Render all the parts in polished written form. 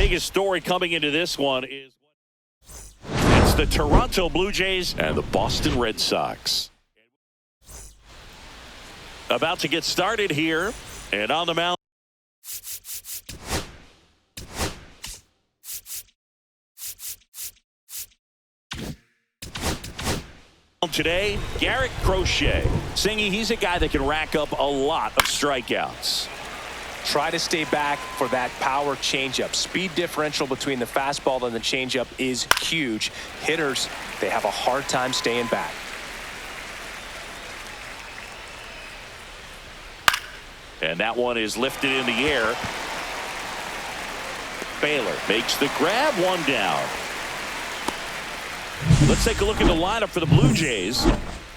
biggest story coming into this one is it's the Toronto Blue Jays and the Boston Red Sox. About to get started here, and on the mound today, Garrett Crochet. Singy, he's a guy that can rack up a lot of strikeouts. Try to stay back for that power changeup. Speed differential between the fastball and the changeup is huge. Hitters, they have a hard time staying back. And that one is lifted in the air. Baylor makes the grab, one down. Let's take a look at the lineup for the Blue Jays.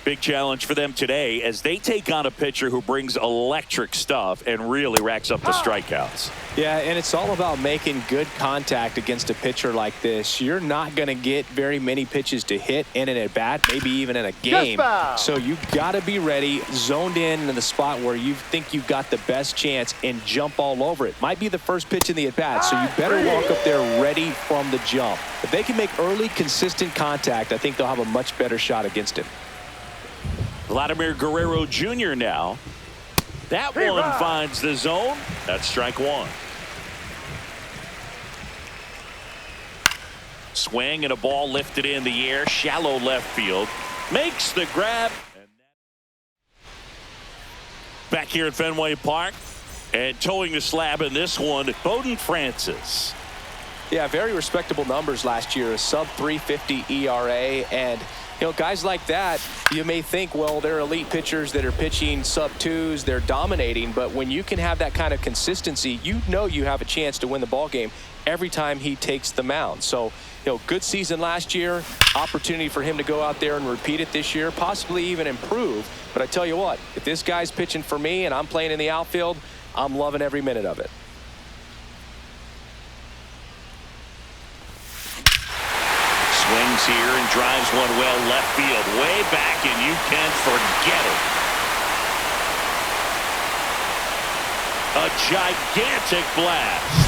Big challenge for them today as they take on a pitcher who brings electric stuff and really racks up the strikeouts. Yeah, and it's all about making good contact against a pitcher like this. You're not going to get very many pitches to hit in an at-bat, maybe even in a game. So you've got to be ready, zoned in the spot where you think you've got the best chance and jump all over it. Might be the first pitch in the at-bat, so you better walk up there ready from the jump. If they can make early, consistent contact, I think they'll have a much better shot against him. Vladimir Guerrero Jr. now. That one finds the zone. That's strike one. Swing and a ball lifted in the air. Shallow left field. Makes the grab. Back here at Fenway Park. And towing the slab in this one, Bowden Francis. Yeah, very respectable numbers last year. A sub 350 ERA. And you know, guys like that, you may think, well, they're elite pitchers that are pitching sub-2s, they're dominating, but when you can have that kind of consistency, you know you have a chance to win the ball game every time he takes the mound. So, you know, good season last year, opportunity for him to go out there and repeat it this year, possibly even improve. But I tell you what, if this guy's pitching for me and I'm playing in the outfield, I'm loving every minute of it. Swings here and drives one well left field, way back, and you can forget it. A gigantic blast.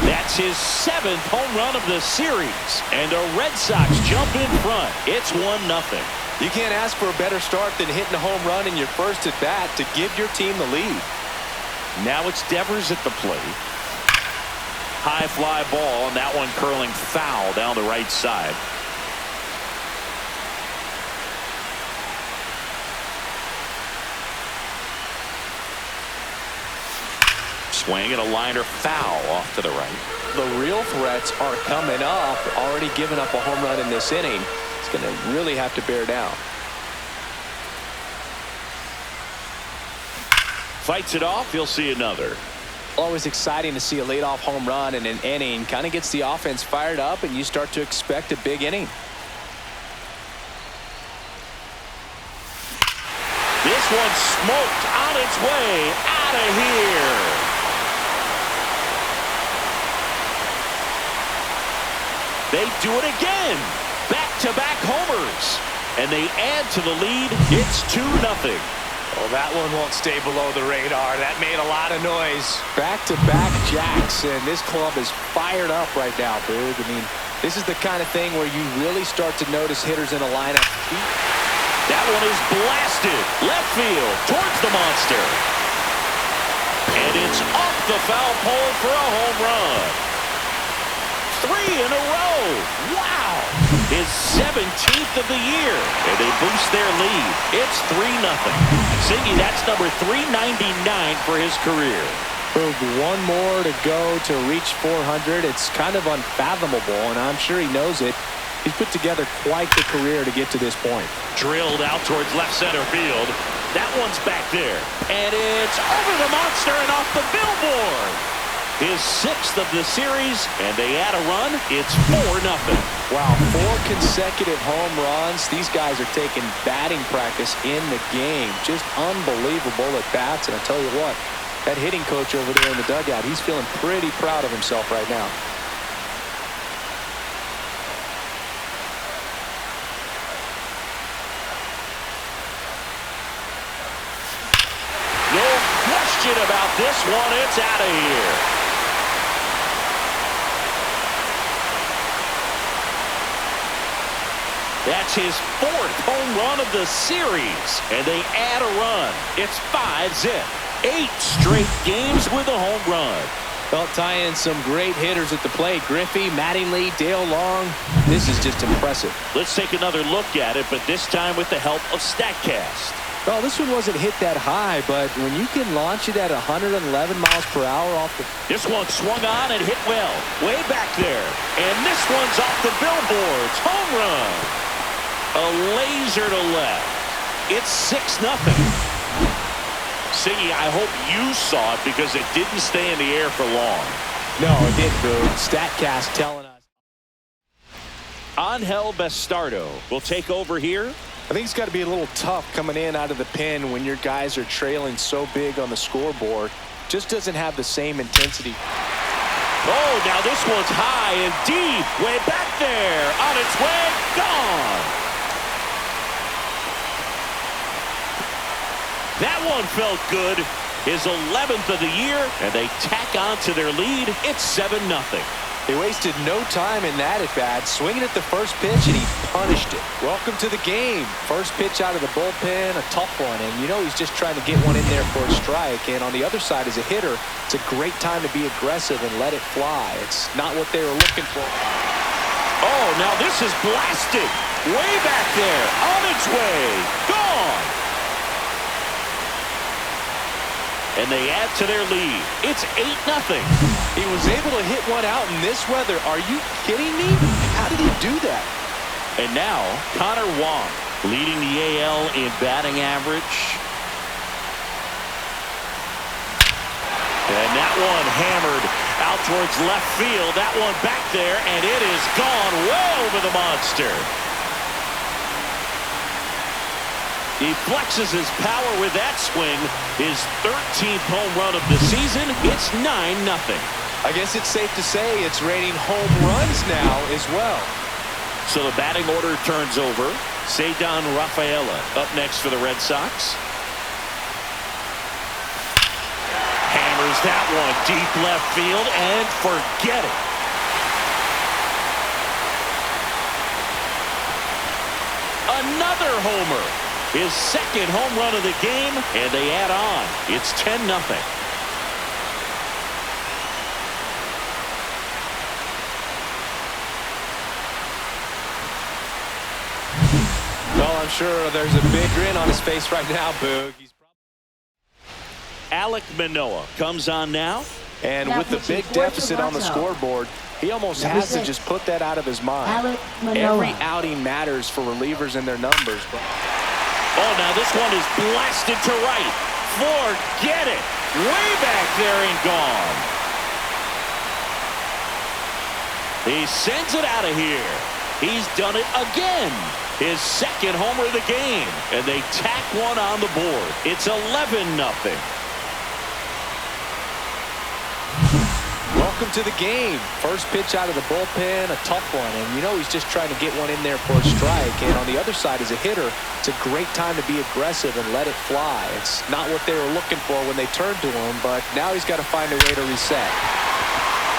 That's his 7th home run of the series, and the Red Sox jump in front. It's 1-0. You can't ask for a better start than hitting a home run in your first at bat to give your team the lead. Now it's Devers at the plate. High fly ball, and that one curling foul down the right side. Swing and a liner foul off to the right. The real threats are coming up. Already giving up a home run in this inning. It's going to really have to bear down. Fights it off. You'll see another. Always exciting to see a leadoff home run in an inning. Kind of gets the offense fired up, and you start to expect a big inning. This one smoked on its way out of here. They do it again. Back-to-back homers. And they add to the lead. It's 2-0. Well, that one won't stay below the radar. That made a lot of noise. Back-to-back jacks, and this club is fired up right now, Boog. I mean, this is the kind of thing where you really start to notice hitters in a lineup. That one is blasted. Left field towards the monster. And it's off the foul pole for a home run. 3 in a row. Wow. His 17th of the year. And they boost their lead. It's 3-0. Siggy, that's number 399 for his career. One more to go to reach 400. It's kind of unfathomable, and I'm sure he knows it. He's put together quite the career to get to this point. Drilled out towards left center field. That one's back there. And it's over the monster and off the billboard. His 6th of the series, and they add a run. It's 4-0. Wow, 4 consecutive home runs. These guys are taking batting practice in the game. Just unbelievable at bats. And I tell you what, that hitting coach over there in the dugout, he's feeling pretty proud of himself right now. No question about this one. It's out of here. That's his 4th home run of the series, and they add a run. It's 5-zip. 8 straight games with a home run. Well, tie in some great hitters at the plate. Griffey, Mattingly, Dale Long. This is just impressive. Let's take another look at it, but this time with the help of StatCast. Well, this one wasn't hit that high, but when you can launch it at 111 miles per hour off the... This one swung on and hit well. Way back there. And this one's off the billboards. Home run. A laser to left. It's 6-0. Siggy, I hope you saw it because it didn't stay in the air for long. No, it didn't, bro. StatCast telling us. Angel Bastardo will take over here. I think it's got to be a little tough coming in out of the pen when your guys are trailing so big on the scoreboard. Just doesn't have the same intensity. Oh, now this one's high and deep. Way back there. On its way. Gone. That one felt good. His 11th of the year, and they tack on to their lead. It's 7-0. They wasted no time in that at-bat, swinging at the first pitch, and he punished it. Welcome to the game. First pitch out of the bullpen, a tough one, and you know he's just trying to get one in there for a strike. And on the other side, as a hitter, it's a great time to be aggressive and let it fly. It's not what they were looking for. Oh, now this is blasted. Way back there, on its way, gone. And they add to their lead. It's 8-0. He was able to hit one out in this weather. Are you kidding me? How did he do that? And now, Connor Wong leading the AL in batting average. And that one hammered out towards left field. That one back there, and it is gone way over the monster. He flexes his power with that swing. His 13th home run of the season. It's 9-0. I guess it's safe to say it's raining home runs now as well. So the batting order turns over. Ceddanne Rafaela up next for the Red Sox. Hammers that one deep left field and forget it. Another homer. His 2nd home run of the game, and they add on. It's 10-0. Well, I'm sure there's a big grin on his face right now, Boog. Alek Manoah comes on now. And with the big deficit on the scoreboard, he almost has to just put that out of his mind. Every outing matters for relievers and their numbers. Oh, now this one is blasted to right. Forget it. Way back there and gone. He sends it out of here. He's done it again. His 2nd homer of the game. And they tack one on the board. It's 11-0. Welcome to the game. First pitch out of the bullpen, a tough one. And you know he's just trying to get one in there for a strike. And on the other side, as a hitter, it's a great time to be aggressive and let it fly. It's not what they were looking for when they turned to him, but now he's got to find a way to reset.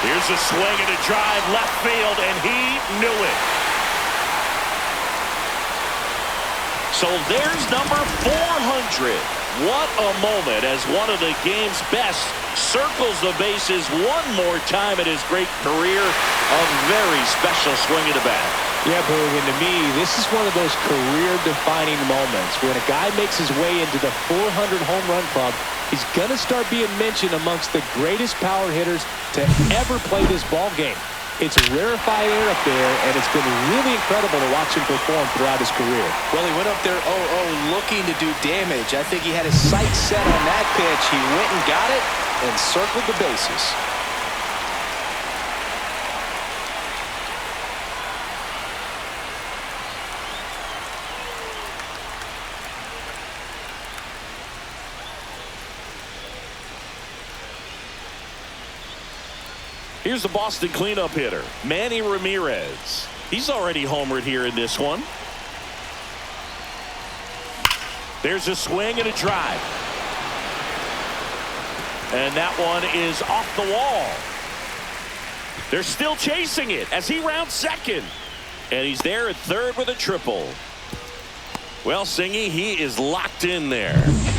Here's a swing and a drive left field, and he knew it. So there's number 400. What a moment as one of the game's best circles the bases one more time in his great career. A very special swing of the bat. Yeah, Boog, and to me, this is one of those career-defining moments when a guy makes his way into the 400 home run club. He's going to start being mentioned amongst the greatest power hitters to ever play this ball game. It's rarefied air up there, and it's been really incredible to watch him perform throughout his career. Well, he went up there 0-0 looking to do damage. I think he had his sights set on that pitch. He went and got it and circled the bases. Here's the Boston cleanup hitter, Manny Ramirez. He's already homered here in this one. There's a swing and a drive. And that one is off the wall. They're still chasing it as he rounds 2nd. And he's there at third with a triple. Well, Singy, he is locked in there.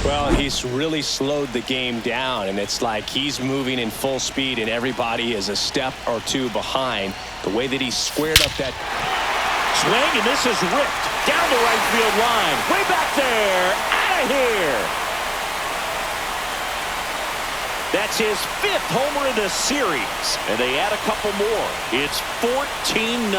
Well, he's really slowed the game down, and it's like he's moving in full speed, and everybody is a step or two behind. The way that he squared up that swing, and this is ripped down the right field line. Way back there. Out of here. That's his 5th homer in the series, and they add a couple more. It's 14-0.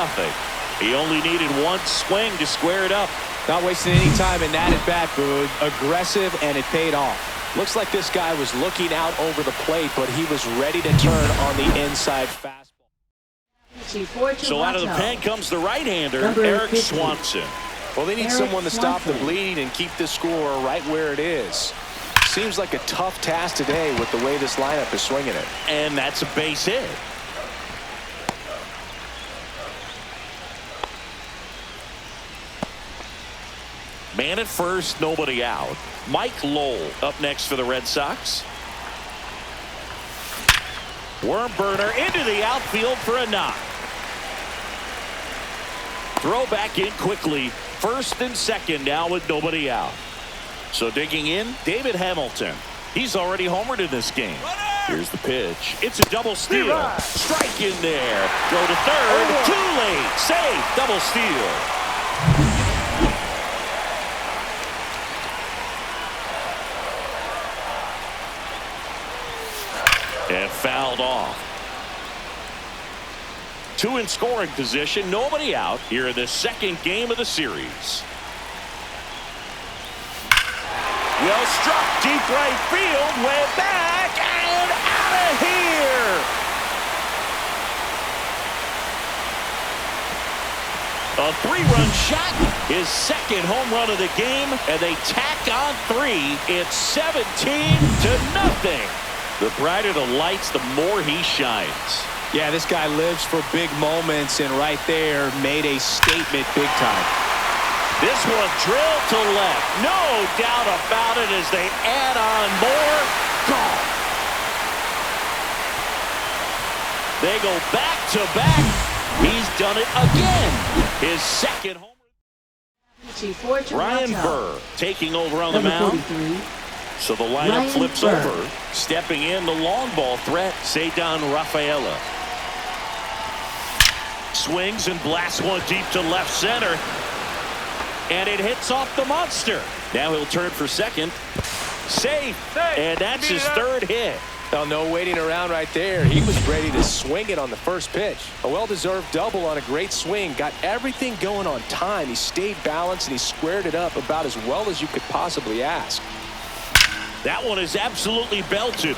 He only needed one swing to square it up. Not wasting any time in that at-bat, Boog. Aggressive, and it paid off. looks like this guy was looking out over the plate, but he was ready to turn on the inside fastball. So out of the pen comes the right-hander, Eric Swanson. Well, they need someone to stop the bleeding and keep the score right where it is. Seems like a tough task today with the way this lineup is swinging it. And that's a base hit. Man at first, nobody out. Mike Lowell up next for the Red Sox. Worm burner into the outfield for a knock. Throw back in quickly. First and second now with nobody out. So digging in, David Hamilton. He's already homered in this game. Here's the pitch. It's a double steal. Strike in there. Go to third. Too late. Safe. Double steal. And fouled off. Two in scoring position, nobody out here in the second game of the series. Well struck, deep right field, way back and out of here. A three-run shot, his second home run of the game, and they tack on three. It's 17-0. The brighter the lights, the more he shines. Yeah, this guy lives for big moments, and right there made a statement big time. This one drilled to left. No doubt about it as they add on more. Gone. They go back to back. He's done it again. His second home. Ryan Burr taking over on the mound. So the lineup flips over. Stepping in the long ball threat, Ceddanne Rafaela. Swings and blasts one deep to left center. And it hits off the monster. Now he'll turn for second. Safe. And that's his third hit. Well, no waiting around right there. He was ready to swing it on the first pitch. A well-deserved double on a great swing. Got everything going on time. He stayed balanced and he squared it up about as well as you could possibly ask. That one is absolutely belted.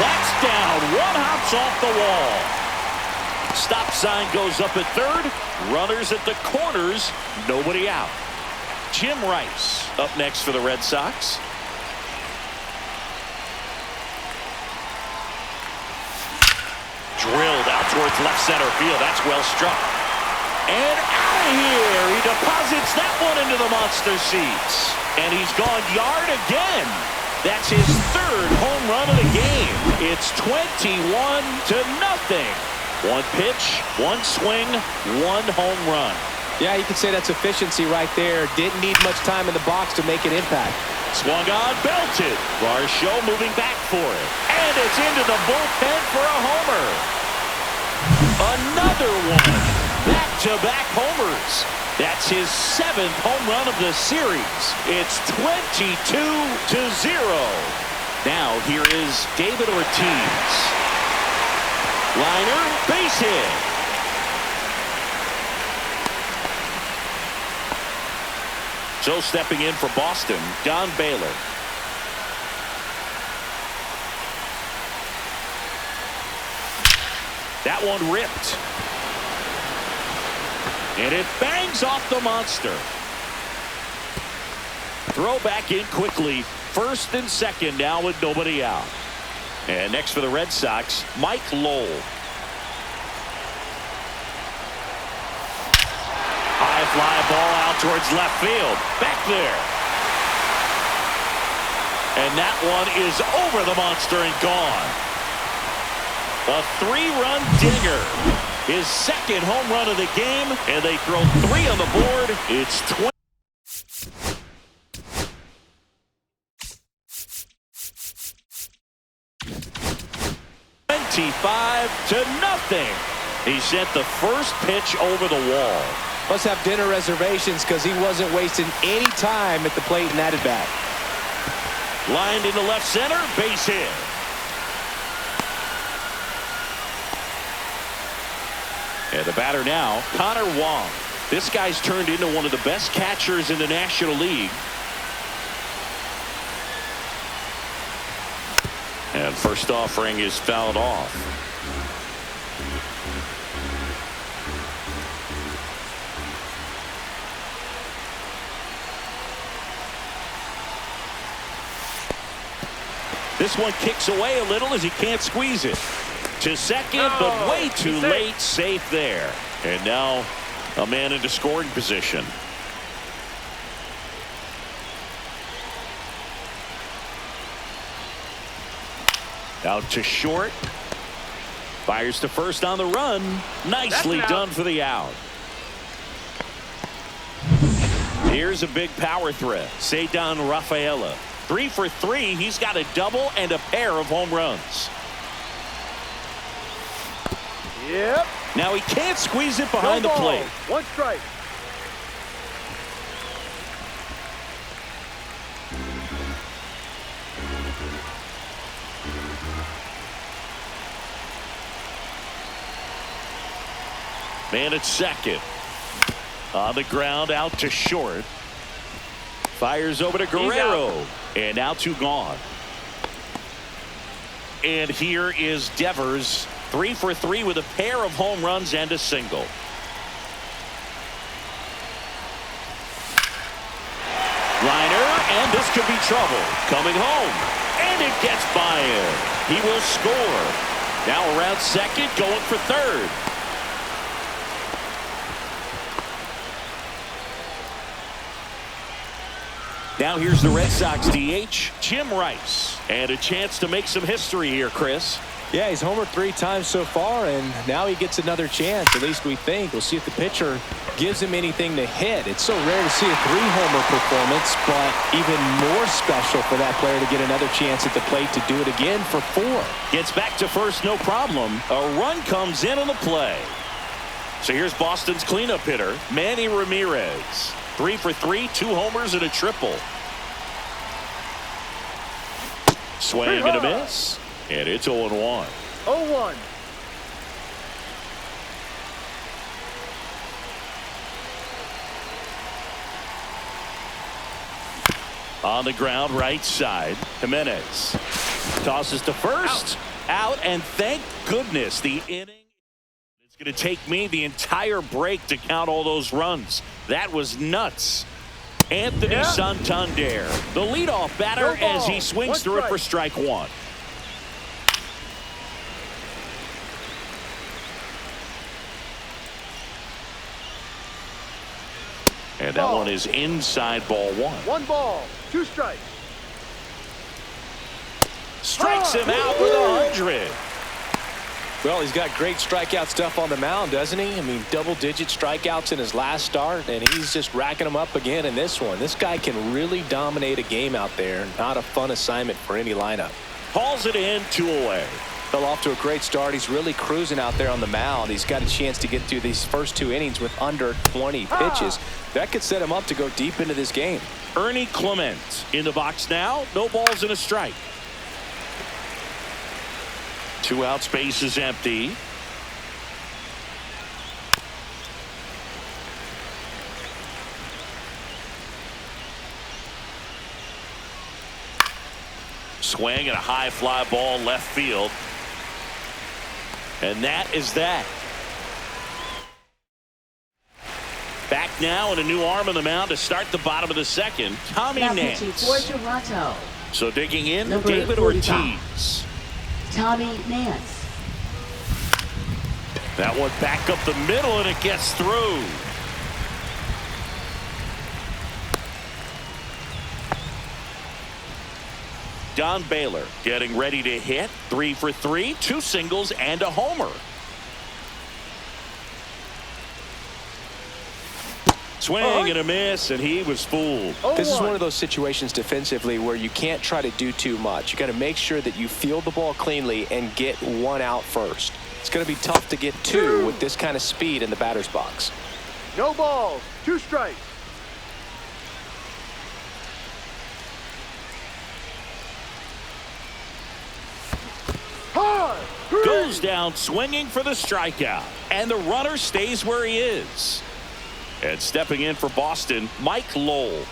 That's down. One hops off the wall. Stop sign goes up at third. Runners at the corners. Nobody out. Jim Rice up next for the Red Sox. Drilled out towards left center field. That's well struck. And out of here. He deposits that one into the monster seats. And he's gone yard again. That's his third home run of the game. It's 21-0. One pitch, one swing, one home run. Yeah, you could say that's efficiency right there. Didn't need much time in the box to make an impact. Swung on, belted. Varsho moving back for it. And it's into the bullpen for a homer. Another one. Back-to-back homers. That's his 7th home run of the series. It's 22-0. Now here is David Ortiz. Liner, base hit. So stepping in for Boston, Don Baylor. That one ripped. And it bangs off the monster. Throw back in quickly. First and second now with nobody out. And next for the Red Sox, Mike Lowell. High fly ball out towards left field. Back there. And that one is over the monster and gone. A 3-run dinger. his second home run of the game, and they throw 3 on the board. It's 25-0. He sent the first pitch over the wall. Must have dinner reservations because he wasn't wasting any time at the plate in that at bat. Lined into left center, base hit. And the batter now, Connor Wong. This guy's turned into one of the best catchers in the National League. And first offering is fouled off. This one kicks away a little as he can't squeeze it. To second, but way too late. Safe there. And now a man into scoring position. Out to short. Fires to first on the run. Nicely done for the out. Here's a big power threat. Ceddanne Rafaela. 3 for 3. He's got a double and a pair of home runs. Yep. Now he can't squeeze it behind the plate. 1 strike. Man at second. On the ground, out to short. Fires over to Guerrero. And now 2 gone. And here is Devers. 3 for 3 with a pair of home runs and a single. Liner, and this could be trouble. Coming home. And it gets by him. He will score. Now around second, going for third. Now here's the Red Sox DH, Jim Rice. And a chance to make some history here, Chris. Yeah, he's homered 3 times so far, and now he gets another chance, at least we think. We'll see if the pitcher gives him anything to hit. It's so rare to see a 3-homer performance, but even more special for that player to get another chance at the plate to do it again for 4. Gets back to first, no problem. A run comes in on the play. So here's Boston's cleanup hitter, Manny Ramirez. 3 for 3, 2 homers and a triple. Swing and a miss. And it's 0-1. 0-1. On the ground, right side. Jimenez tosses to first. Out, and thank goodness the inning. It's going to take me the entire break to count all those runs. That was nuts. Anthony Santander, the leadoff batter, as he swings through it for strike 1. And that one is inside, ball 1. 1 ball, 2 strikes. Strikes him out with 100. Well, he's got great strikeout stuff on the mound, doesn't he? I mean, double-digit strikeouts in his last start, and he's just racking them up again in this one. This guy can really dominate a game out there. Not a fun assignment for any lineup. Hauls it in, 2 away. Fell off to a great start. He's really cruising out there on the mound. He's got a chance to get through these first 2 innings with under 20 pitches. That could set him up to go deep into this game. Ernie Clement in the box now. No balls and a strike. 2 outs, base is empty. Swing and a high fly ball left field. And that is that. Back now and a new arm on the mound to start the bottom of the second. Tommy Nance. For Toronto. So digging in, Number David 45. Ortiz. Tommy Nance. That one back up the middle, and it gets through. Don Baylor getting ready to hit. 3 for 3, 2 singles and a homer. Swing and a miss, and he was fooled. This is one of those situations defensively where you can't try to do too much. You got to make sure that you field the ball cleanly and get one out first. It's going to be tough to get two with this kind of speed in the batter's box. No balls. 2 strikes. Hard. Goes down swinging for the strikeout, and the runner stays where he is. And stepping in for Boston, Mike Lowell.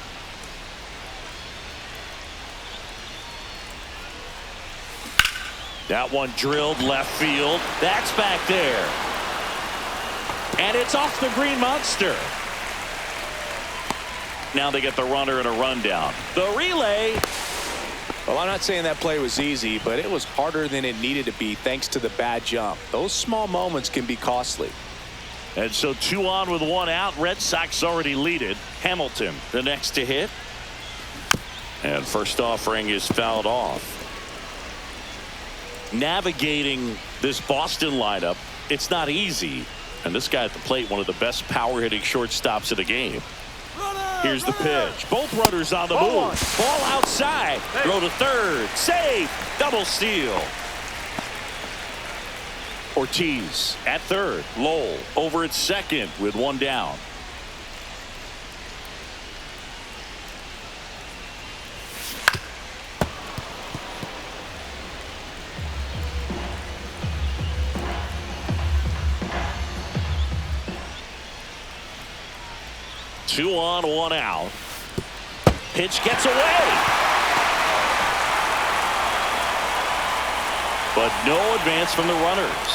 That one drilled left field. That's back there. And it's off the green monster. Now they get the runner and a rundown. The relay. Well, I'm not saying that play was easy, but it was harder than it needed to be thanks to the bad jump. Those small moments can be costly. And so 2 on with 1 out. Red Sox already lead it. Hamilton the next to hit. And first offering is fouled off. Navigating this Boston lineup, it's not easy. And this guy at the plate, one of the best power hitting shortstops in the game. Here's the pitch. Both runners on the move. Ball outside. Throw to third. Save. Double steal. Ortiz at third. Lowell over at second with 1 down. Two on, 1 out. Pitch gets away. But no advance from the runners.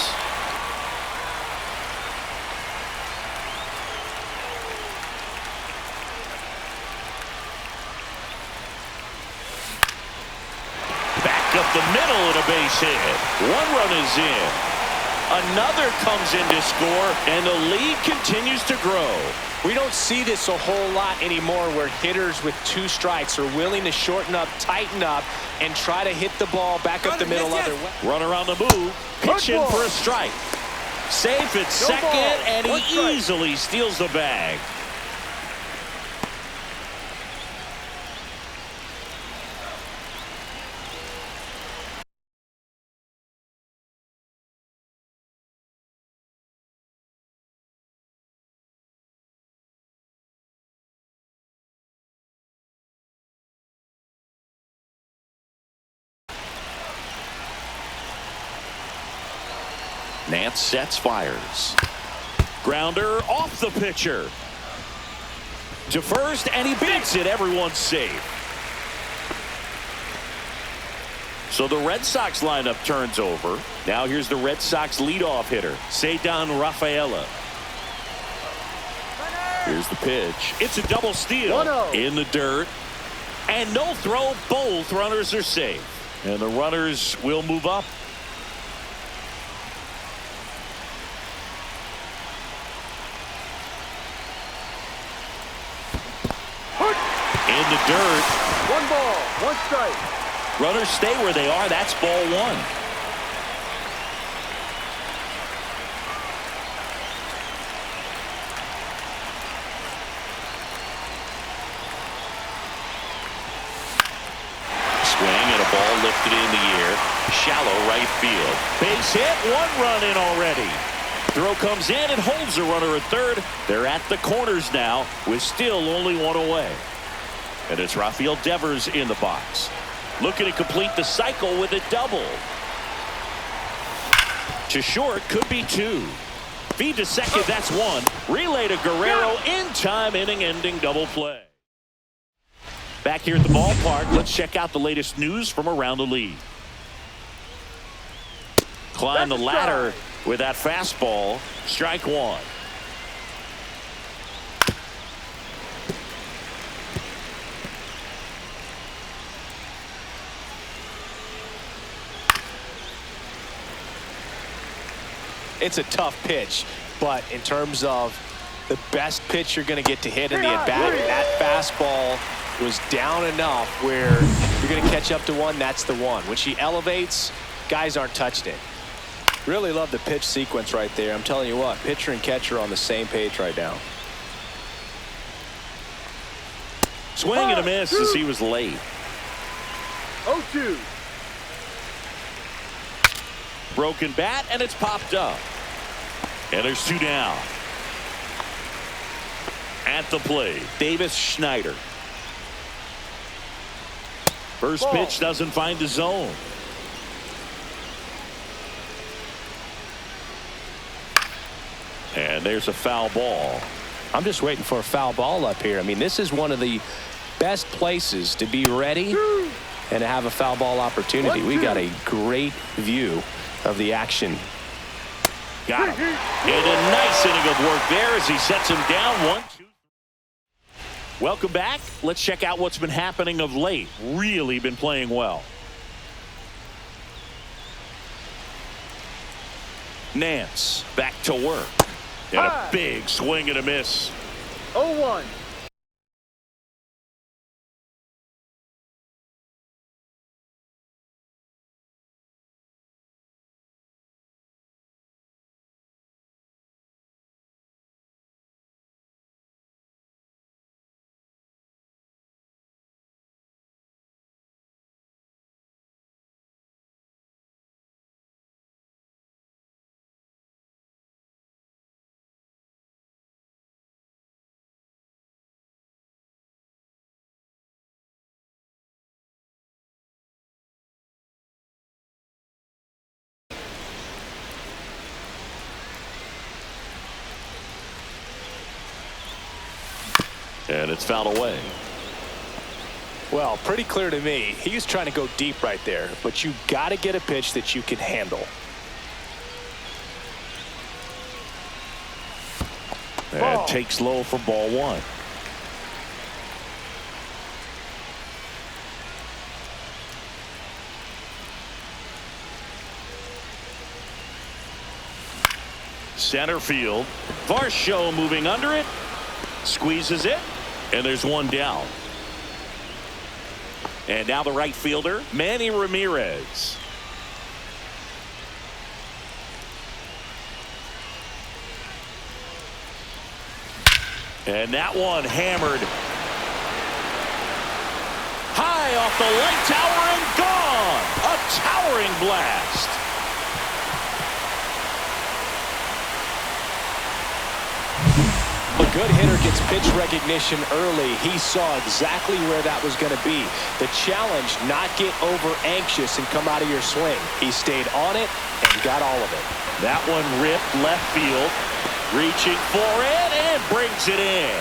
Back up the middle and a base hit. 1 run is in. Another comes in to score, and the lead continues to grow. We don't see this a whole lot anymore where hitters with 2 strikes are willing to shorten up, tighten up, and try to hit the ball back up the middle other way. Runner on the move. Pitch in for a strike. Safe at second, and he easily steals the bag. Nance sets, fires. Grounder off the pitcher. To first, and he beats it. Everyone's safe. So the Red Sox lineup turns over. Now here's the Red Sox leadoff hitter, Cedar Rafaela. Here's the pitch. It's a double steal. In the dirt. And no throw. Both runners are safe. And the runners will move up. In the dirt. 1 ball, 1 strike. Runners stay where they are. That's ball 1. Swing and a ball lifted in the air. Shallow right field. Base hit. 1 run in already. Throw comes in and holds the runner at third. They're at the corners now with still only 1 away. And it's Rafael Devers in the box. Looking to complete the cycle with a double. To short, could be 2. Feed to second, that's 1. Relay to Guerrero in time, inning-ending double play. Back here at the ballpark, let's check out the latest news from around the league. Climb the ladder with that fastball. Strike 1. It's a tough pitch, but in terms of the best pitch you're going to get to hit in the at-bat, that fastball was down enough where you're going to catch up to 1. That's the 1. When she elevates, guys aren't touching it. Really love the pitch sequence right there. I'm telling you what, pitcher and catcher are on the same page right now. Swing and a miss as he was late. 0-2. Broken bat, and it's popped up. And there's 2 down. At the plate, Davis Schneider. First Ball. pitch doesn't find the zone. And there's a foul ball. I'm just waiting for a foul ball up here. I mean, this is one of the best places to be ready and to have a foul ball opportunity. We got a great view of the action. Got him. And a nice inning of work there as he sets him down 1-2. Welcome back. Let's check out what's been happening of late. Really been playing well. Nance back to work. And a big swing and a miss. 0-1. And it's fouled away. Well, pretty clear to me. He's trying to go deep right there, but you got to get a pitch that you can handle. And takes low for ball 1. Center field. Varsho moving under it. Squeezes it. And there's 1 down. And now the right fielder, Manny Ramirez. And that one hammered high off the light tower and gone. A towering blast. A good hitter gets pitch recognition early. He saw exactly where that was going to be. The challenge, not get over anxious and come out of your swing. He stayed on it and got all of it. That one ripped left field. Reaching for it and brings it in.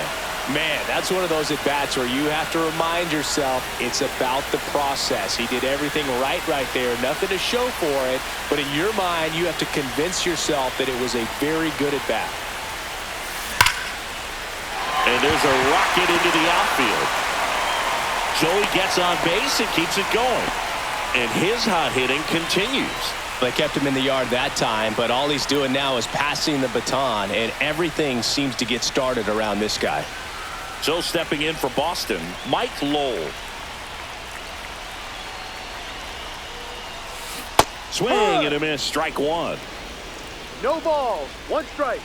Man, that's one of those at-bats where you have to remind yourself it's about the process. He did everything right there. Nothing to show for it. But in your mind, you have to convince yourself that it was a very good at-bat. And there's a rocket into the outfield. Joey gets on base and keeps it going. And his hot hitting continues. They kept him in the yard that time, but all he's doing now is passing the baton, and everything seems to get started around this guy. So stepping in for Boston, Mike Lowell. Swing and a miss, strike 1. No balls. 1 strike.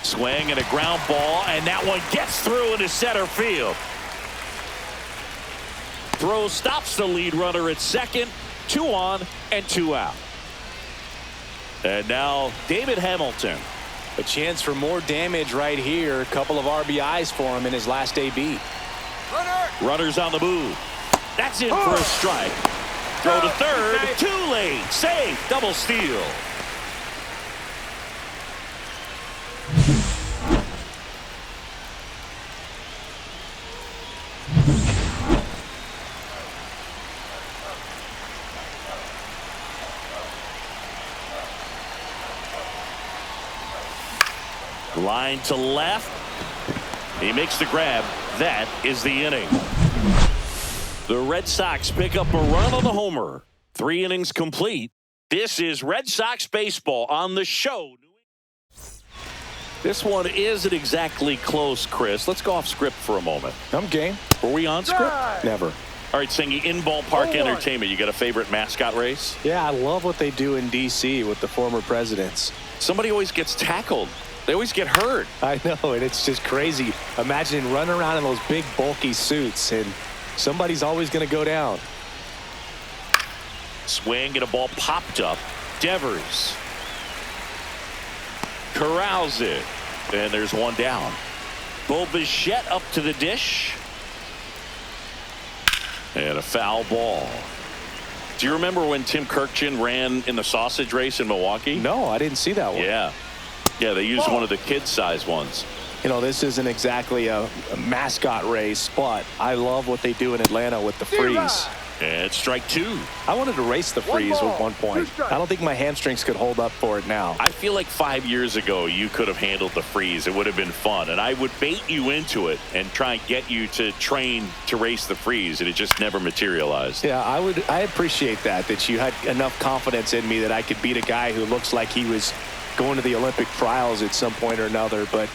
Swing and a ground ball, and that one gets through into center field. Throw stops the lead runner at second. 2 on and 2 out. And now David Hamilton. A chance for more damage right here. A couple of RBIs for him in his last AB. Runners on the move. That's in for a strike. Throw to third. Too late. Safe. Double steal. Line to left. He makes the grab. That is the inning. The Red Sox pick up a run on the homer. 3 innings complete. This is Red Sox baseball on the show. This one isn't exactly close, Chris. Let's go off script for a moment. I'm game. Were we on script? Never. All right, Singy, in ballpark 0-1. entertainment, you got a favorite mascot race? Yeah, I love what they do in D.C. with the former presidents. Somebody always gets tackled. They always get hurt. I know, and it's just crazy. Imagine running around in those big, bulky suits, and somebody's always going to go down. Swing and a ball popped up. Devers corrals it, and there's one down. Bo Bichette up to the dish. And a foul ball. Do you remember when Tim Kirkchin ran in the sausage race in Milwaukee? No, I didn't see that one. Yeah. Yeah, they used one of the kid-size ones. You know, this isn't exactly a mascot race, but I love what they do in Atlanta with the freeze. And strike two. I wanted to race the freeze at one point. 2 strikes. I don't think my hamstrings could hold up for it now. I feel like 5 years ago you could have handled the freeze. It would have been fun. And I would bait you into it and try and get you to train to race the freeze. And it just never materialized. Yeah, I appreciate that you had enough confidence in me that I could beat a guy who looks like he was going to the Olympic trials at some point or another. But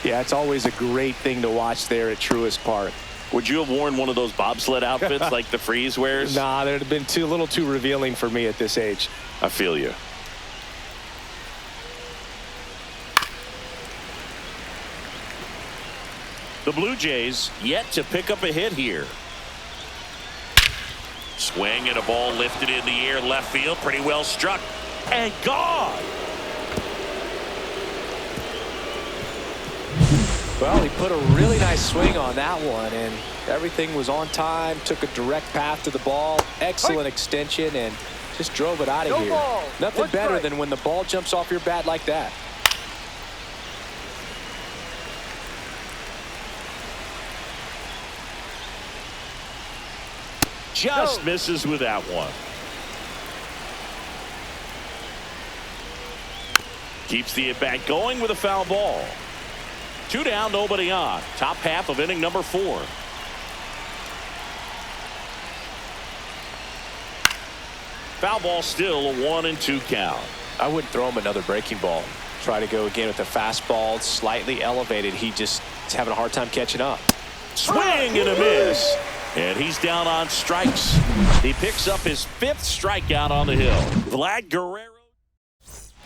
yeah, it's always a great thing to watch there at Truist Park. Would you have worn one of those bobsled outfits like the freeze wears? Nah, they'd have been a little too revealing for me at this age. I feel you. The Blue Jays yet to pick up a hit here. Swing and a ball lifted in the air, left field, pretty well struck and gone. Well, he put a really nice swing on that one, and everything was on time, took a direct path to the ball, excellent extension, and just drove it out of here. ball. Nothing 1 better strike. than when the ball jumps off your bat like that. Just misses with that one. Keeps the at-bat going with a foul ball. 2 down, nobody on. Top half of inning number 4. Foul ball still a 1-2 count. I wouldn't throw him another breaking ball. Try to go again with the fastball, slightly elevated. He just is having a hard time catching up. Swing and a miss. And he's down on strikes. He picks up his 5th strikeout on the hill. Vlad Guerrero.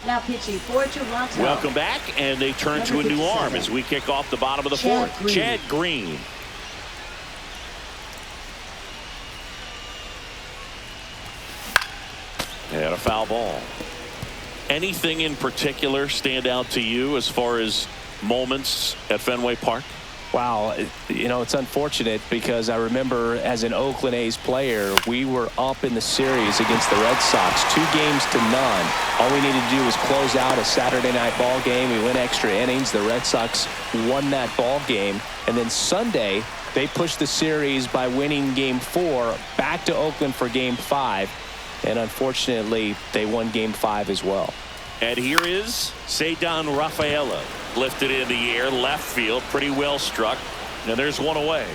Now pitching for Toronto. Welcome back, and they turn to a new arm as we kick off the bottom of the Chad 4th. Green. Chad Green. And a foul ball. Anything in particular stand out to you as far as moments at Fenway Park? Wow, you know, it's unfortunate because I remember as an Oakland A's player, we were up in the series against the Red Sox, 2-0. All we needed to do was close out a Saturday night ball game. We went extra innings. The Red Sox won that ball game. And then Sunday, they pushed the series by winning Game 4 back to Oakland for Game 5. And unfortunately, they won Game 5 as well. And here is Ceddanne Rafaela. Lifted in the air, left field, pretty well struck. And there's one away.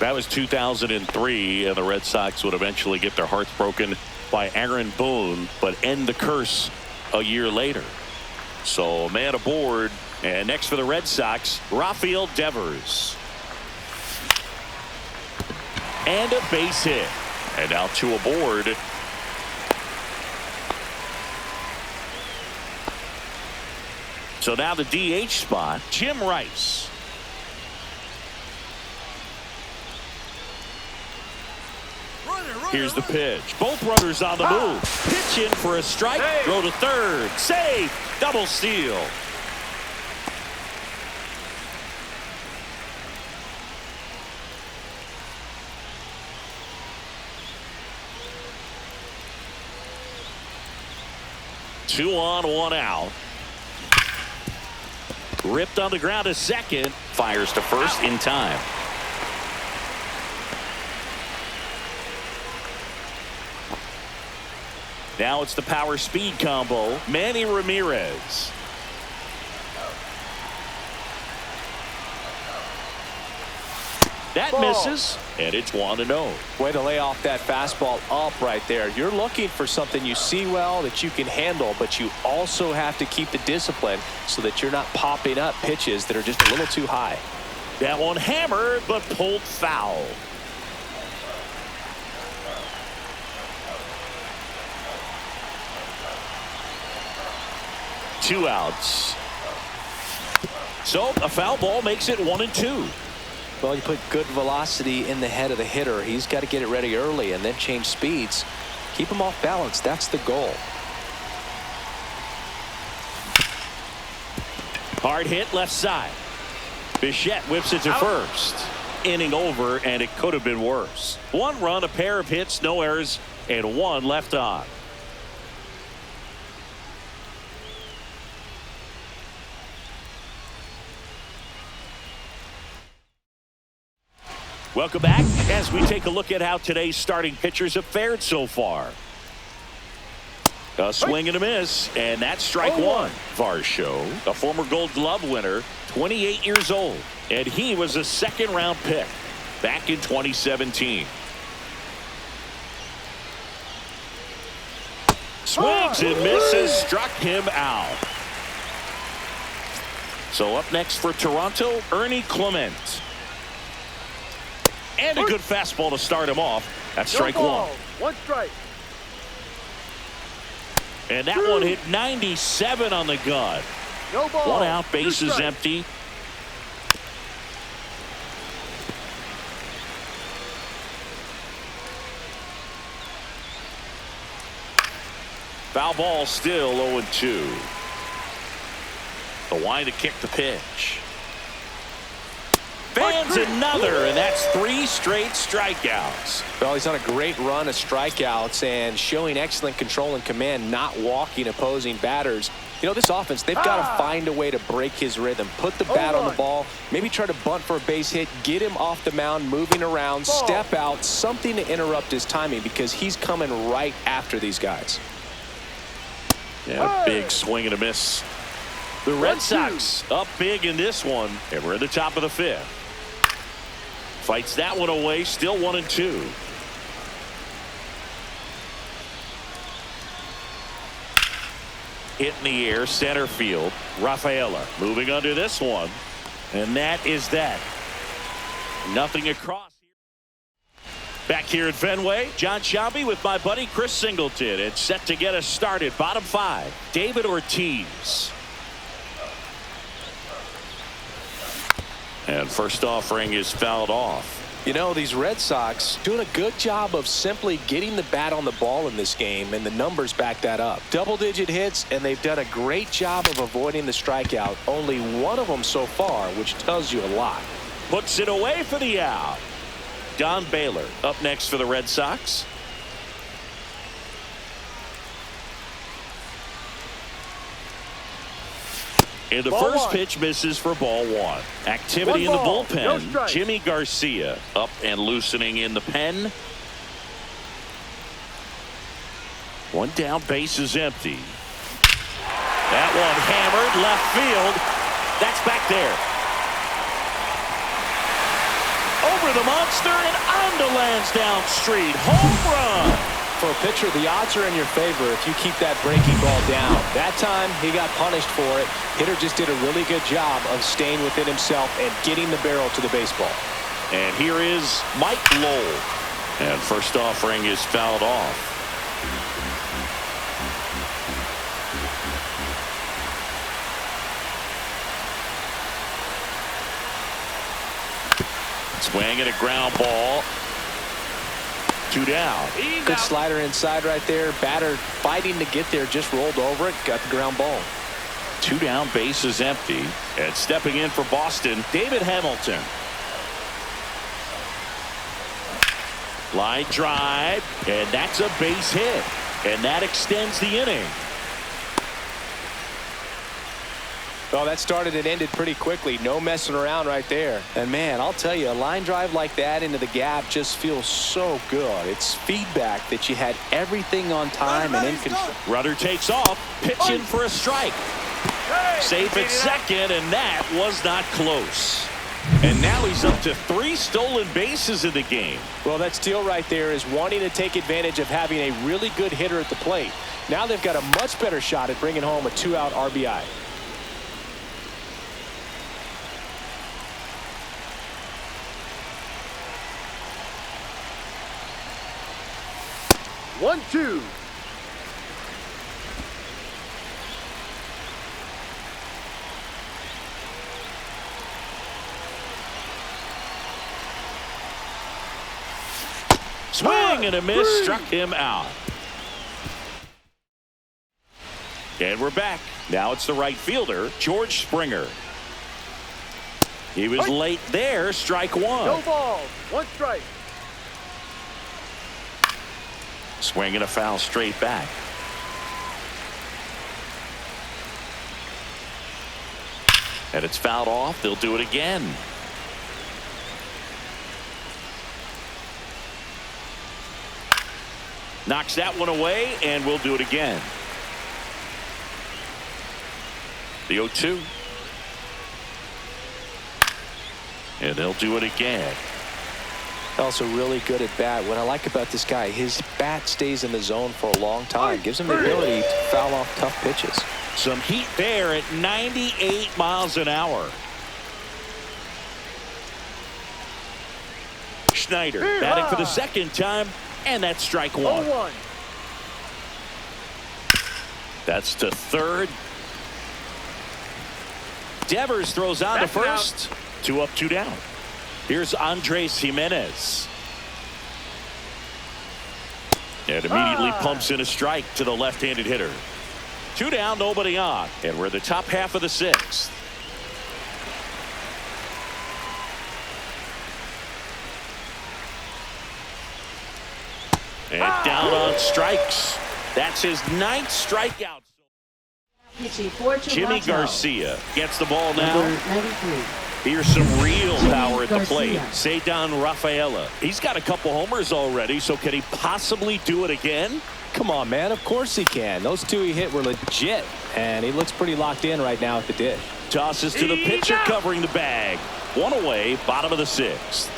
That was 2003, and the Red Sox would eventually get their hearts broken by Aaron Boone, but end the curse a year later. So a man aboard, and next for the Red Sox, Rafael Devers. And a base hit. And now 2 aboard. So now the DH spot, Jim Rice. Here's the pitch. Both runners on the move. Pitch in for a strike. Throw to third. Save. Double steal. Two on, 1 out. Ripped on the ground to second. Fires to first in time. Now it's the power speed combo. Manny Ramirez. That misses, and it's 1-0. Way to lay off that fastball up right there. You're looking for something you see well that you can handle, but you also have to keep the discipline so that you're not popping up pitches that are just a little too high. That one hammered, but pulled foul. 2 outs. So a foul ball makes it 1-2. Well, you put good velocity in the head of the hitter. He's got to get it ready early and then change speeds. Keep him off balance. That's the goal. Hard hit left side. Bichette whips it to first. Inning over, and it could have been worse. 1 run, a pair of hits, no errors, and 1 left on. Welcome back as we take a look at how today's starting pitchers have fared so far. A swing and a miss, and that's strike 1. Varsho, a former Gold Glove winner, 28 years old, and he was a second-round pick back in 2017. Swings and misses, struck him out. So up next for Toronto, Ernie Clement. And a good fastball to start him off. That's strike 1. 1 strike. And that one hit 97 on the gun. No ball. 1 out, bases empty. Foul ball, still 0-2. The wind to kick the pitch. Fans another, and that's 3 straight strikeouts. Well, he's on a great run of strikeouts and showing excellent control and command, not walking opposing batters. You know, this offense, they've got to find a way to break his rhythm. Put the bat on the ball, maybe try to bunt for a base hit, get him off the mound, moving around, step out, something to interrupt his timing because he's coming right after these guys. Yeah, big swing and a miss. The Red Sox up big in this one, and we're at the top of the 5th. Fights that one away, still 1-2. Hit in the air, center field. Rafaela moving under this one, and that is that. Nothing across. Back here at Fenway, John Shelby with my buddy Chris Singleton, and set to get us started. Bottom 5, David Ortiz. And first offering is fouled off. You know, these Red Sox doing a good job of simply getting the bat on the ball in this game, and the numbers back that up. Double-digit hits, and they've done a great job of avoiding the strikeout. Only 1 of them so far, which tells you a lot. Puts it away for the out. Don Baylor up next for the Red Sox. And the first pitch misses for ball 1. Activity in the bullpen. Jimmy Garcia up and loosening in the pen. 1 down, base is empty. That one hammered left field. That's back there. Over the monster and onto Lansdowne Street. Home run. For a pitcher, the odds are in your favor if you keep that breaking ball down. That time, he got punished for it. Hitter just did a really good job of staying within himself and getting the barrel to the baseball. And here is Mike Lowell. And first offering is fouled off. Swing and a ground ball. 2 down. Good slider inside right there. Batter fighting to get there, just rolled over it, got the ground ball. 2 down, base is empty. And stepping in for Boston, David Hamilton. Line drive, and that's a base hit. And that extends the inning. Well, that started and ended pretty quickly. No messing around right there. And, man, I'll tell you, a line drive like that into the gap just feels so good. It's feedback that you had everything on time and in control. Rudder takes off, pitching for a strike. Safe at second, and that was not close. And now he's up to 3 stolen bases in the game. Well, that steal right there is wanting to take advantage of having a really good hitter at the plate. Now they've got a much better shot at bringing home a 2-out RBI. Swing and a miss, struck him out. And we're back. Now it's the right fielder, George Springer. He was late there, strike one. No balls, one strike. Swing and a foul straight back. And it's fouled off. They'll do it again. Knocks that one away, and we'll do it again. The 0-2. And they'll do it again. Also really good at bat. What I like about this guy, his bat stays in the zone for a long time. Gives him the ability to foul off tough pitches. Some heat there at 98 miles an hour. Schneider batting for the second time, and that's strike one. 0-1. That's to third. Devers throws on to first. 2 up, 2 down. Here's Andres Jimenez. And immediately pumps in a strike to the left-handed hitter. 2 down, nobody on. And we're in the top half of the 6th. And down on strikes. That's his 9th strikeout. Pitching for Toronto. Jimmy Garcia gets the ball now. Number 93. Here's some real power at the plate. Garcia. Ceddanne Rafaela. He's got a couple homers already, so can he possibly do it again? Come on, man. Of course he can. Those 2 he hit were legit, and he looks pretty locked in right now at the dish. Tosses to the pitcher covering the bag. 1 away, bottom of the 6th.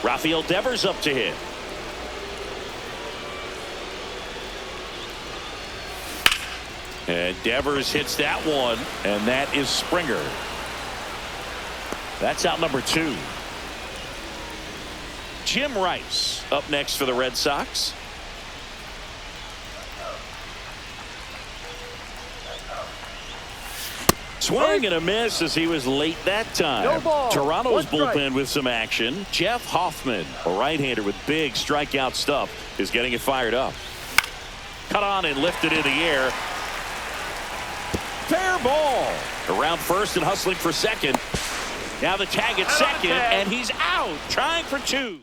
Rafael Devers up to hit. And Devers hits that one, and that is Springer. That's out number 2. Jim Rice up next for the Red Sox. Swing and a miss as he was late that time. No ball. Toronto's 1 strike. bullpen with some action. Jeff Hoffman, a right-hander with big strikeout stuff, is getting it fired up. Cut on and lifted in the air. Fair ball. Around first and hustling for second. Now the tag at second, and he's out, trying for 2.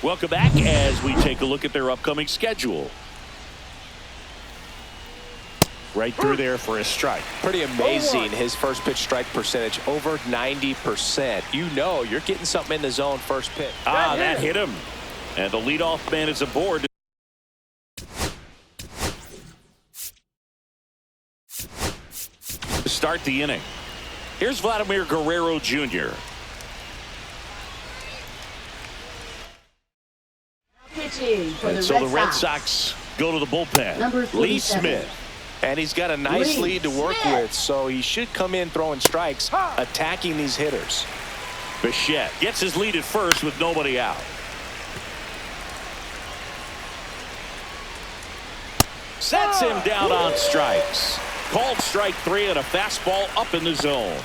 Welcome back as we take a look at their upcoming schedule. Right through there for a strike. Pretty amazing, his first pitch strike percentage, over 90%. You know you're getting something in the zone first pitch. That hit him. And the leadoff man is aboard. To start the inning. Here's Vladimir Guerrero Jr. Pitching for And so the Red Sox go to the bullpen. Number Lee 47. Smith. And he's got a nice Lee lead to work Smith. with, so he should come in throwing strikes, attacking these hitters. Bichette gets his lead at first with nobody out. Sets him down on strikes. Called strike 3 and a fastball up in the zone.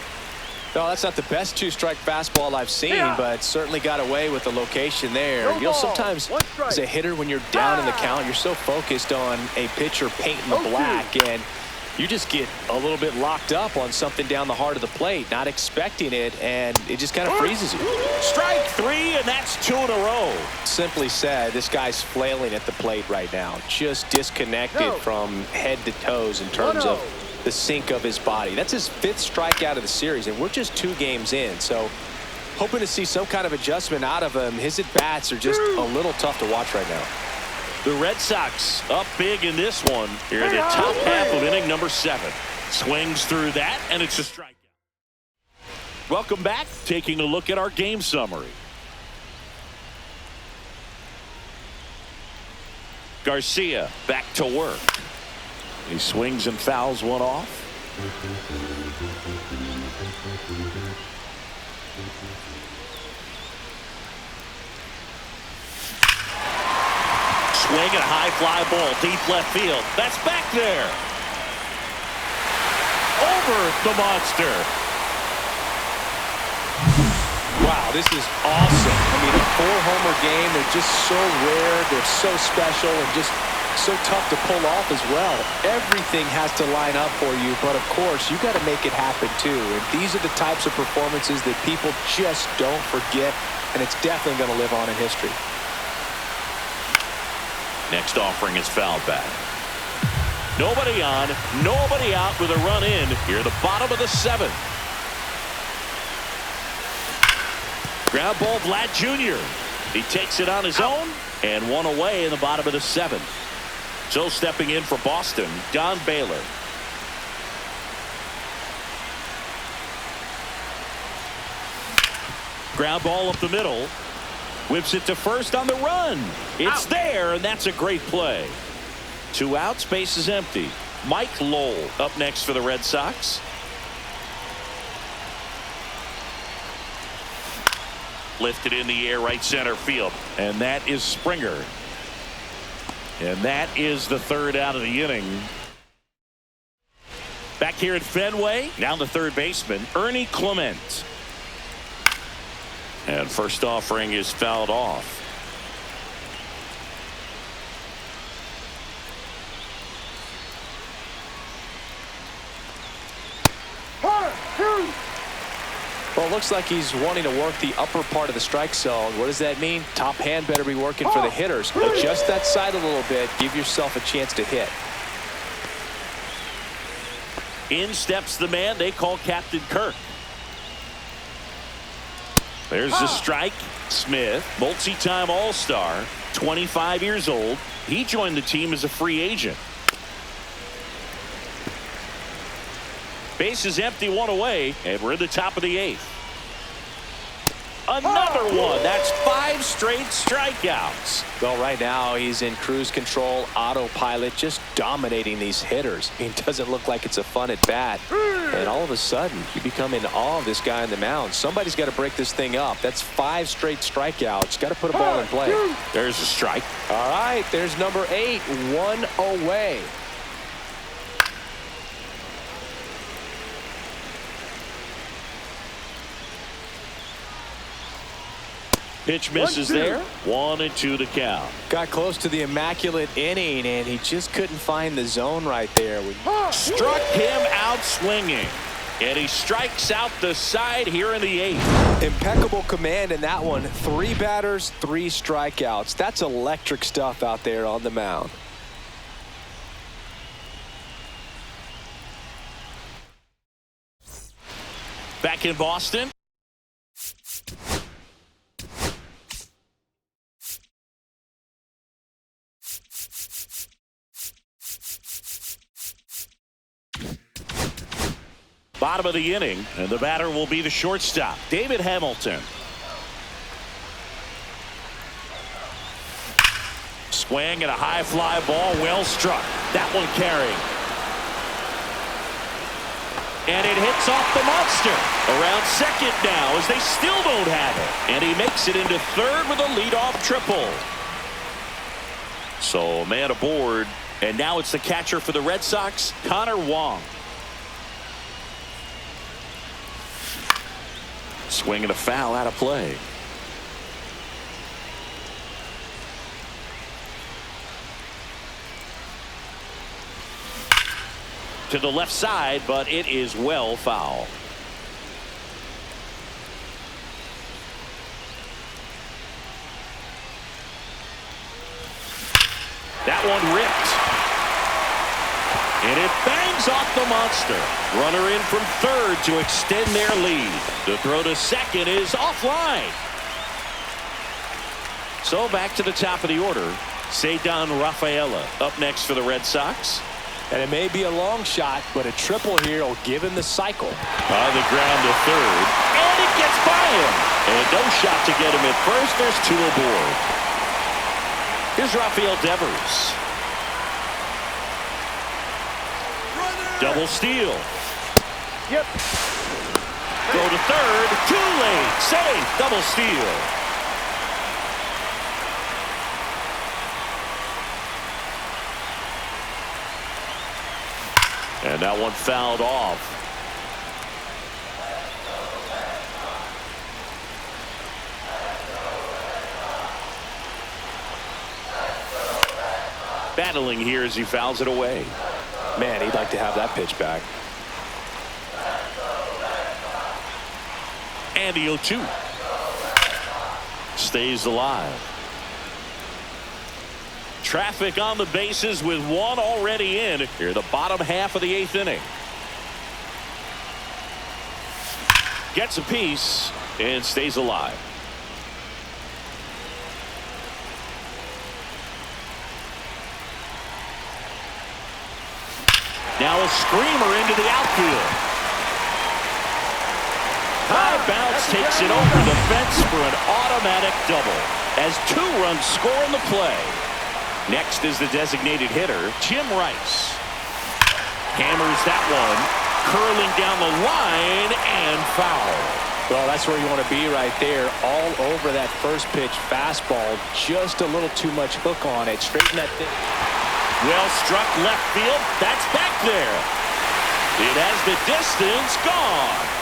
No, that's not the best 2-strike fastball I've seen, but certainly got away with the location there. No You know, ball. sometimes 1 strike. as a hitter, when you're down in the count, you're so focused on a pitcher painting the 0-2. black, and you just get a little bit locked up on something down the heart of the plate, not expecting it, and it just kind of freezes you. Strike 3, and that's 2 in a row. Simply said, this guy's flailing at the plate right now, just disconnected No. from head to toes in terms 1-0. of the sink of his body. That's his 5th strikeout of the series, and we're just 2 games in, so hoping to see some kind of adjustment out of him. His at-bats are just a little tough to watch right now. The Red Sox up big in this one. Here in the top half of inning number 7. Swings through that, and it's a strikeout. Welcome back. Taking a look at our game summary. Garcia back to work. He swings and fouls one off. Swing and a high fly ball deep left field. That's back there. Over the monster. Wow, this is awesome. I mean, a 4-homer game, they're just so rare, they're so special, and just so tough to pull off as well. Everything has to line up for you, but of course, you got to make it happen too. And these are the types of performances that people just don't forget, and it's definitely going to live on in history. Next offering is fouled back. Nobody on, nobody out with a run in here at the bottom of the 7th. Ground ball, Vlad Jr. He takes it on his own and one away in the bottom of the 7th. So stepping in for Boston, Don Baylor. Ground ball up the middle. Whips it to first on the run. It's there, and that's a great play. 2 outs, base is empty. Mike Lowell up next for the Red Sox. Lifted in the air, right center field. And that is Springer. And that is the 3rd out of the inning. Back here at Fenway, now the 3rd baseman, Ernie Clement. And first offering is fouled off. Well, it looks like he's wanting to work the upper part of the strike zone. What does that mean? Top hand better be working for the hitters. Adjust that side a little bit. Give yourself a chance to hit. In steps the man they call Captain Kirk. There's the strike. Smith, multi-time All-Star, 25 years old. He joined the team as a free agent. Base is empty, 1 away, and we're in the top of the 8th. Another one. That's 5 straight strikeouts. Well, right now he's in cruise control, autopilot, just dominating these hitters. I mean, it doesn't look like it's a fun at bat. And all of a sudden, you become in awe of this guy on the mound. Somebody's got to break this thing up. That's 5 straight strikeouts. Got to put a ball in play. There's a strike. All right, there's number 8, 1 away. Pitch misses there. 1-2 to count. Got close to the immaculate inning, and he just couldn't find the zone right there. Struck him out swinging. And he strikes out the side here in the 8th. Impeccable command in that one. 3 batters, 3 strikeouts. That's electric stuff out there on the mound. Back in Boston. Bottom of the inning, and the batter will be the shortstop, David Hamilton. Swing and a high fly ball, well struck. That one carrying. And it hits off the monster. Around second now as they still don't have it. And he makes it into 3rd with a leadoff triple. So a man aboard, and now it's the catcher for the Red Sox, Connor Wong. Swing and a foul out of play. To the left side, but it is well foul. That one ripped. And it bangs off the monster. Runner in from 3rd to extend their lead. The throw to 2nd is offline. So back to the top of the order. Ceddanne Rafaela up next for the Red Sox. And it may be a long shot, but a triple here will give him the cycle. On the ground to 3rd. And it gets by him. And no shot to get him at first. There's 2 aboard. Here's Rafael Devers. Double steal. Yep. Go to 3rd. Too late. Safe. Double steal. And that one fouled off. Battling here as he fouls it away. Man, he'd like to have that pitch back. And the 0-2. Stays alive. Traffic on the bases with one already in here, the bottom half of the 8th inning. Gets a piece and stays alive. Now a screamer into the outfield. High bounce takes it over the fence for an automatic double as 2 runs score in the play. Next is the designated hitter, Jim Rice. Hammers that one, curling down the line and foul. Well, that's where you want to be right there. All over that first pitch fastball. Just a little too much hook on it. Straighten that thing. Well struck left field. That's back there. It has the distance gone.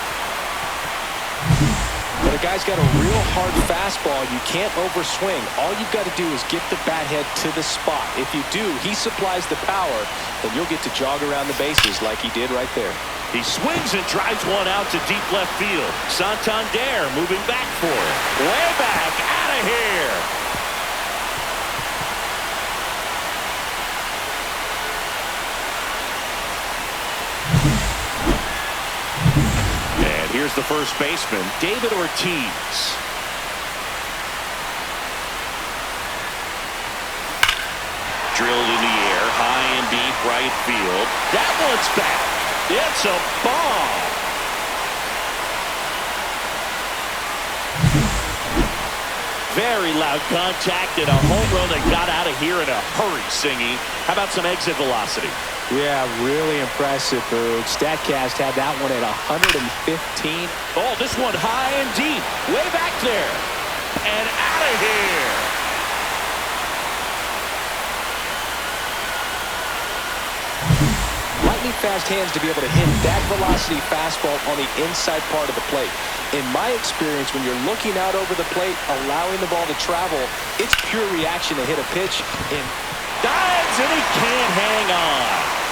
But a guy's got a real hard fastball. You can't overswing. All you've got to do is get the bat head to the spot. If you do, he supplies the power, and you'll get to jog around the bases like he did right there. He swings and drives one out to deep left field. Santander moving back for it. Way back, out of here. And here's the first baseman, David Ortiz. Drilled in the air, high and deep right field. That one's back. It's a bomb. Very loud contact and a home run that got out of here in a hurry, Singy. How about some exit velocity? Yeah, really impressive, Boog. StatCast had that one at 115. Oh, this one high and deep. Way back there. And out of here. Lightning fast hands to be able to hit that velocity fastball on the inside part of the plate. In my experience, when you're looking out over the plate, allowing the ball to travel, it's pure reaction to hit a pitch. And dives and he can't hang on.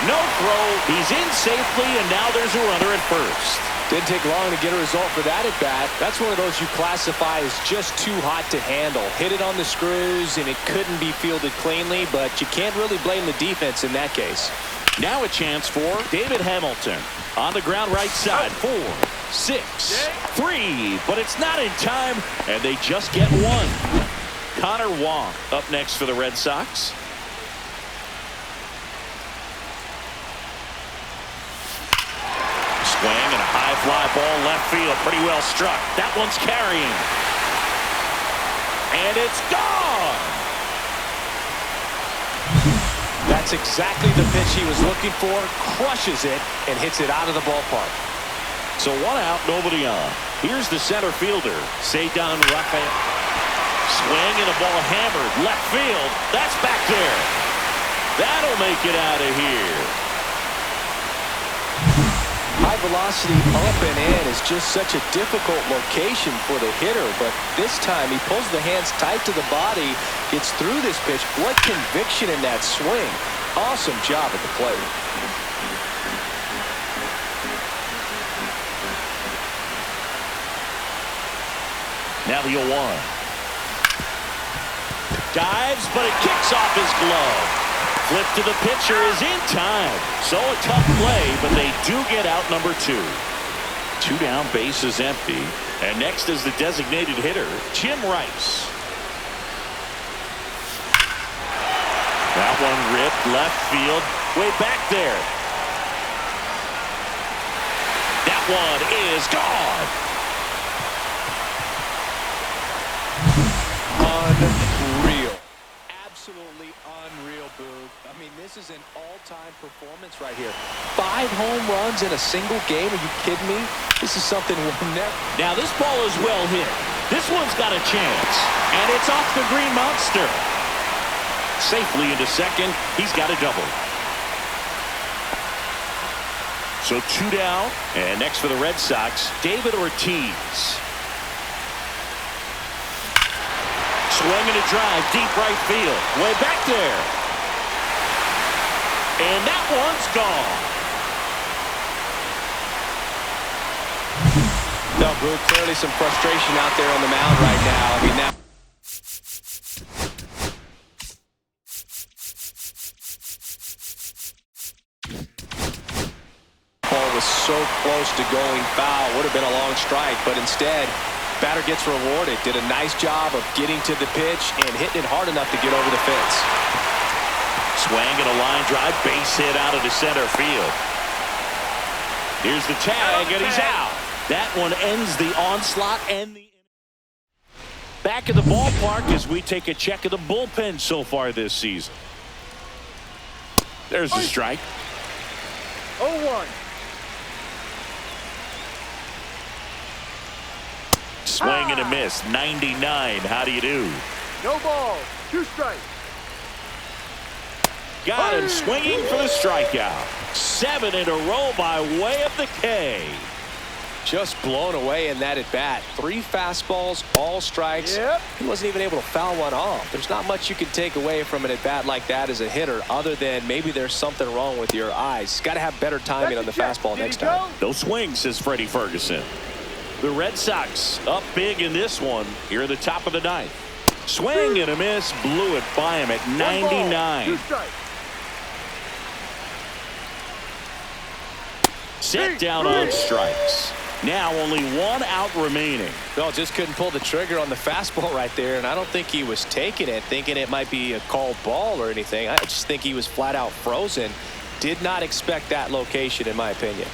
No throw. He's in safely, and now there's a runner at first. Didn't take long to get a result for that at bat. That's one of those you classify as just too hot to handle. Hit it on the screws, and it couldn't be fielded cleanly, but you can't really blame the defense in that case. Now a chance for David Hamilton. On the ground right side. 4, 6, 3. But it's not in time, and they just get one. Connor Wong up next for the Red Sox. Swing and a high fly ball left field. Pretty well struck. That one's carrying. And it's gone. That's exactly the pitch he was looking for. Crushes it and hits it out of the ballpark. So 1 out, nobody on. Here's the center fielder, Cedar Rafael. Swing and a ball hammered left field. That's back there. That'll make it out of here. High velocity up and in is just such a difficult location for the hitter, but this time he pulls the hands tight to the body, gets through this pitch. What conviction in that swing. Awesome job at the plate. Now the 0-1. Dives, but it kicks off his glove. Flip to the pitcher is in time. So a tough play, but they do get out number 2. 2 down, base is empty. And next is the designated hitter, Jim Rice. That one ripped left field, way back there. That one is gone. Unreal. Absolutely unreal, Boog. I mean, this is an all-time performance right here. 5 home runs in a single game. Are you kidding me? This is something we'll never... Now this ball is well hit. This one's got a chance. And it's off the Green Monster. Safely into second. He's got a double. So 2 down. And next for the Red Sox, David Ortiz. Swing and a drive, deep right field. Way back there. And that one's gone. No, Brew, clearly some frustration out there on the mound right now. I mean, that ball was so close to going foul. Would have been a long strike, but instead, batter gets rewarded. Did a nice job of getting to the pitch and hitting it hard enough to get over the fence. Swing and a line drive, base hit out into center field. Here's the tag, and he's out. That one ends the onslaught and the back of the ballpark as we take a check of the bullpen so far this season. There's the strike. 0-1. Swing and a miss. 99. How do you do? No balls. 2 strikes. Got him swinging for the strikeout. 7 in a row by way of the K. Just blown away in that at bat. 3 fastballs, all strikes. Yep. He wasn't even able to foul one off. There's not much you can take away from an at bat like that as a hitter, other than maybe there's something wrong with your eyes. Got to have better timing on the fastball next time. No swing, says Freddie Ferguson. The Red Sox up big in this one here in the top of the 9th. Swing and a miss, blew it by him at 99. 2 strikes. Set down on strikes. Now only 1 out remaining. No, just couldn't pull the trigger on the fastball right there, and I don't think he was taking it, thinking it might be a called ball or anything. I just think he was flat out frozen. Did not expect that location, in my opinion.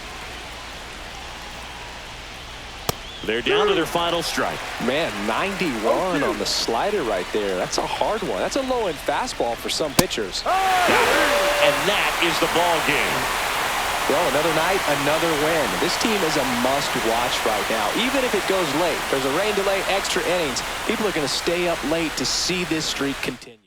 They're down to their final strike. Man, 91 on the slider right there. That's a hard one. That's a low-end fastball for some pitchers. And that is the ball game. Well, another night, another win. This team is a must-watch right now. Even if it goes late, there's a rain delay, extra innings. People are going to stay up late to see this streak continue.